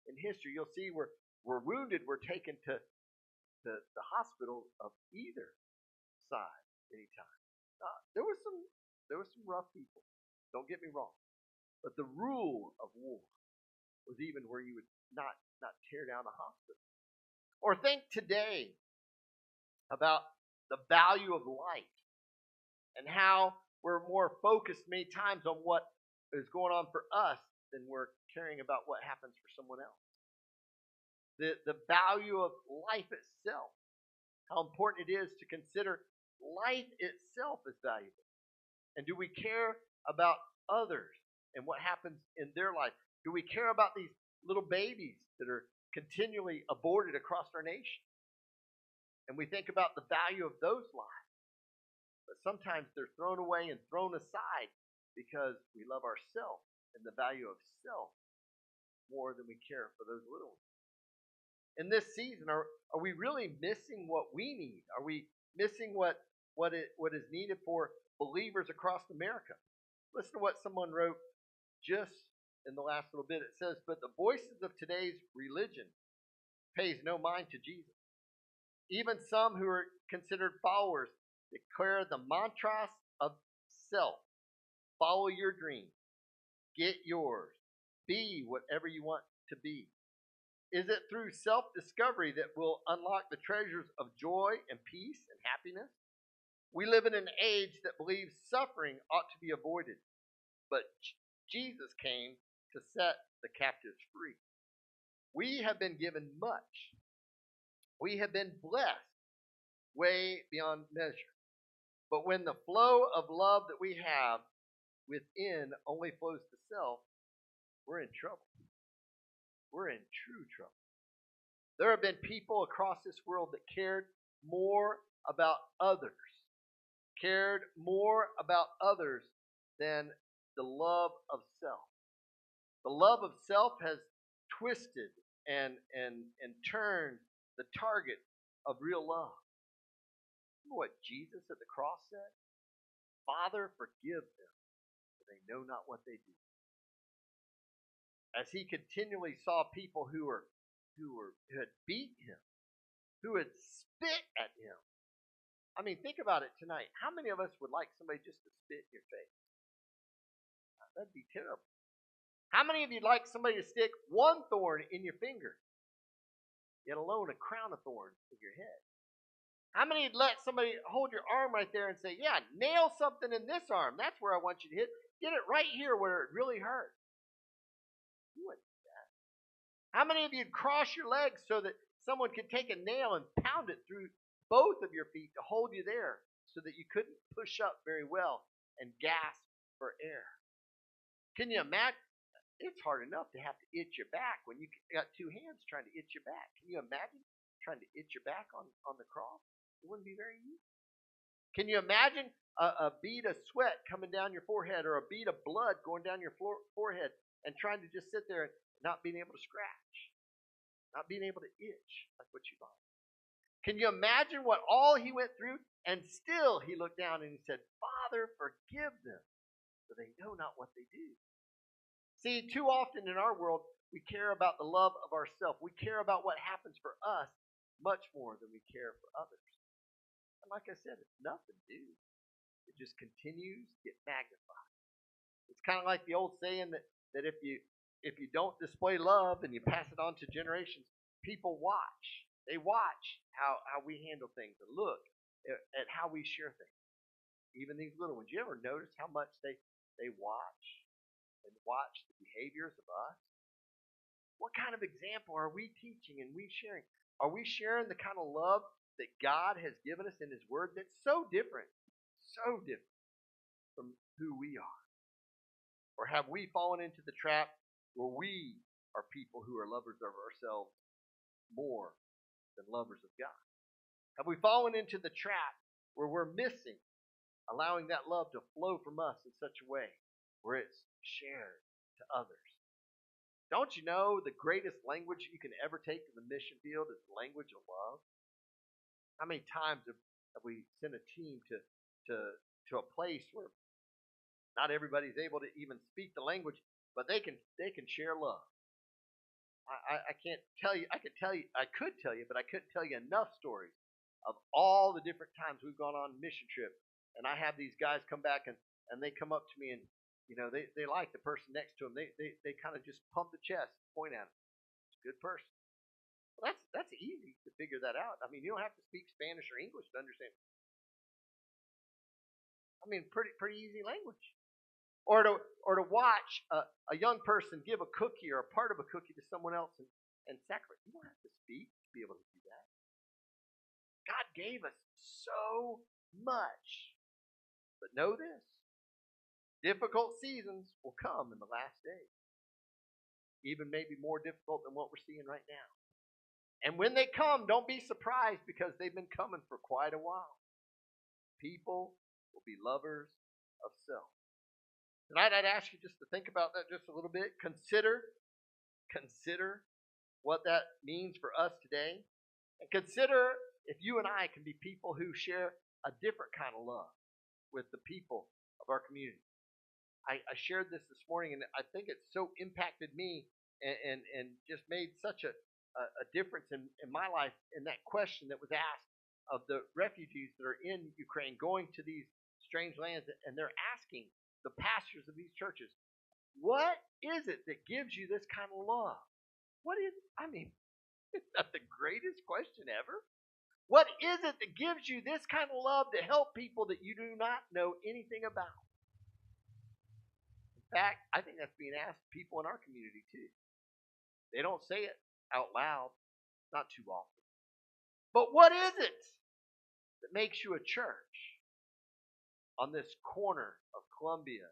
in history, you'll see where wounded were taken to the hospital of either side anytime. There was some rough people. Don't get me wrong, but the rule of war was even where you would not tear down a hospital. Or think today about the value of life and how we're more focused many times on what is going on for us than we're caring about what happens for someone else. The value of life itself, how important it is to consider life itself as valuable. And do we care about others and what happens in their life? Do we care about these little babies that are continually aborted across our nation? And we think about the value of those lives. But sometimes they're thrown away and thrown aside because we love ourselves and the value of self more than we care for those little ones. In this season, are we really missing what we need? Are we missing what is needed for believers across America? Listen to what someone wrote just in the last little bit. It says, but the voices of today's religion pays no mind to Jesus. Even some who are considered followers declare the mantras of self. Follow your dreams. Get yours. Be whatever you want to be. Is it through self-discovery that will unlock the treasures of joy and peace and happiness? We live in an age that believes suffering ought to be avoided, but Jesus came to set the captives free. We have been given much. We have been blessed way beyond measure. But when the flow of love that we have within only flows to self, we're in trouble. We're in true trouble. There have been people across this world that cared more about others than the love of self. The love of self has twisted and turned the target of real love. You know what Jesus at the cross said? Father, forgive them, for they know not what they do. As he continually saw people who had beat him, who had spit at him. I mean, think about it tonight. How many of us would like somebody just to spit in your face? That'd be terrible. How many of you'd like somebody to stick one thorn in your finger, yet alone a crown of thorns in your head? How many would let somebody hold your arm right there and say, yeah, nail something in this arm. That's where I want you to hit. Get it right here where it really hurts. You wouldn't do that. How many of you would cross your legs so that someone could take a nail and pound it through both of your feet to hold you there so that you couldn't push up very well and gasp for air? Can you imagine? It's hard enough to have to itch your back when you got two hands trying to itch your back. Can you imagine trying to itch your back on the cross? It wouldn't be very easy. Can you imagine a bead of sweat coming down your forehead or a bead of blood going down your forehead and trying to just sit there and not being able to scratch, not being able to itch like what you like? Can you imagine what all he went through? And still he looked down and he said, Father, forgive them, for they know not what they do. See, too often in our world, we care about the love of ourselves. We care about what happens for us much more than we care for others. And like I said, it's nothing new. It just continues to get magnified. It's kind of like the old saying that if you don't display love and you pass it on to generations, people watch. They watch how we handle things and look at how we share things. Even these little ones. You ever notice how much they watch and watch the behaviors of us? What kind of example are we teaching and we sharing? Are we sharing the kind of love that God has given us in His Word that's so different from who we are? Or have we fallen into the trap where we are people who are lovers of ourselves more than lovers of God? Have we fallen into the trap where we're missing allowing that love to flow from us in such a way where it's shared to others? Don't you know the greatest language you can ever take to the mission field is the language of love? How many times have we sent a team to a place where not everybody's able to even speak the language, but they can share love? I can't tell you. I could tell you. I could tell you, but I couldn't tell you enough stories of all the different times we've gone on mission trip. And I have these guys come back and they come up to me and they like the person next to them. They kind of just pump the chest, point at them. It's a good person. Well, that's easy to figure that out. I mean, you don't have to speak Spanish or English to understand. I mean, pretty easy language. Or to watch a young person give a cookie or a part of a cookie to someone else and sacrifice. You don't have to speak to be able to do that. God gave us so much. But know this, difficult seasons will come in the last days. Even maybe more difficult than what we're seeing right now. And when they come, don't be surprised because they've been coming for quite a while. People will be lovers of self. Tonight I'd ask you just to think about that just a little bit. Consider what that means for us today. And consider if you and I can be people who share a different kind of love with the people of our community. I shared this morning, and I think it so impacted me and just made such a difference in my life in that question that was asked of the refugees that are in Ukraine going to these strange lands, and they're asking the pastors of these churches, what is it that gives you this kind of love? What is it? I mean, is that the greatest question ever? What is it that gives you this kind of love to help people that you do not know anything about? In fact, I think that's being asked people in our community too. They don't say it out loud, not too often. But what is it that makes you a church on this corner of Columbia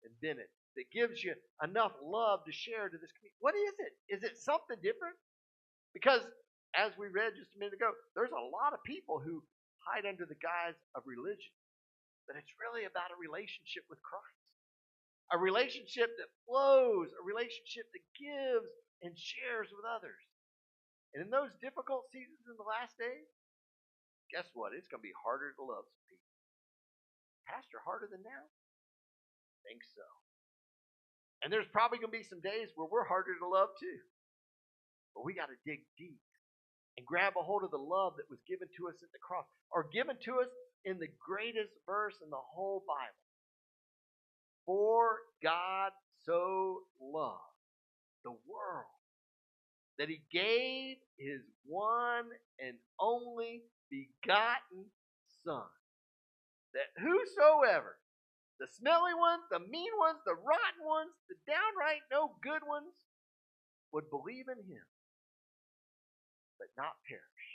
and Bennett that gives you enough love to share to this community? What is it? Is it something different? Because as we read just a minute ago, there's a lot of people who hide under the guise of religion, but it's really about a relationship with Christ. A relationship that flows, a relationship that gives and shares with others. And in those difficult seasons in the last days, guess what? It's going to be harder to love some people. Pastor, harder than now? I think so. And there's probably going to be some days where we're harder to love too. But we got to dig deep and grab a hold of the love that was given to us at the cross, or given to us in the greatest verse in the whole Bible. For God so loved the world that he gave his one and only begotten Son, that whosoever, the smelly ones, the mean ones, the rotten ones, the downright no good ones, would believe in him, but not perish.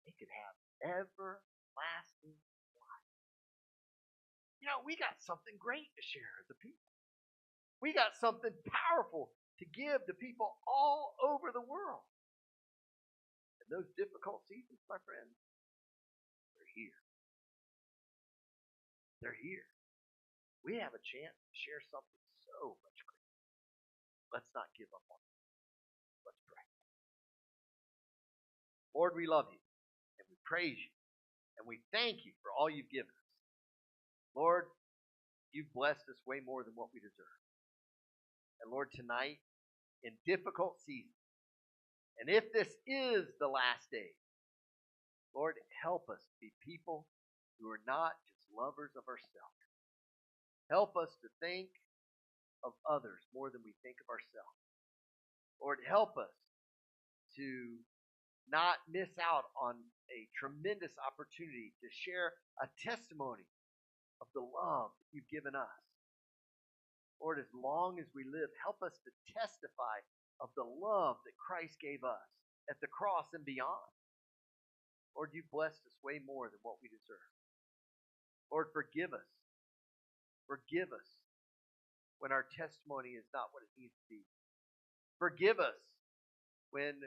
They could have everlasting life. You know, we got something great to share as a people. We got something powerful to give to people all over the world. And those difficult seasons, my friends, they're here. They're here. We have a chance to share something so much greater. Let's not give up on it. Let's pray. Lord, we love you, and we praise you, and we thank you for all you've given us. Lord, you've blessed us way more than what we deserve. And Lord, tonight, in difficult seasons, and if this is the last day, Lord, help us be people who are not just lovers of ourselves. Help us to think of others more than we think of ourselves. Lord, help us to not miss out on a tremendous opportunity to share a testimony of the love that you've given us. Lord, as long as we live, help us to testify of the love that Christ gave us at the cross and beyond. Lord, you blessed us way more than what we deserve. Lord, forgive us. Forgive us when our testimony is not what it needs to be. Forgive us when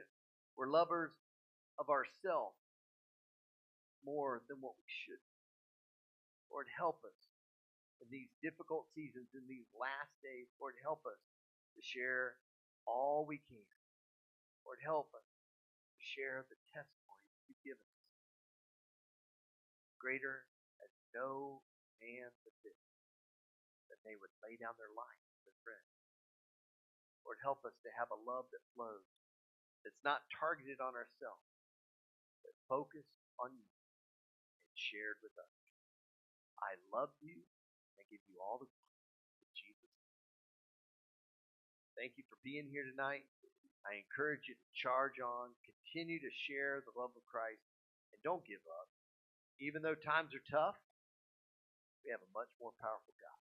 we're lovers of ourselves more than what we should. Lord, help us in these difficult seasons, in these last days. Lord, help us to share all we can. Lord, help us to share the testimony you've given us. Greater as no man but this, that they would lay down their life for their friends. Lord, help us to have a love that flows, that's not targeted on ourselves, but focused on you and shared with us. I love you. I give you all the glory in Jesus. Thank you for being here tonight. I encourage you to charge on, continue to share the love of Christ, and don't give up. Even though times are tough, we have a much more powerful God.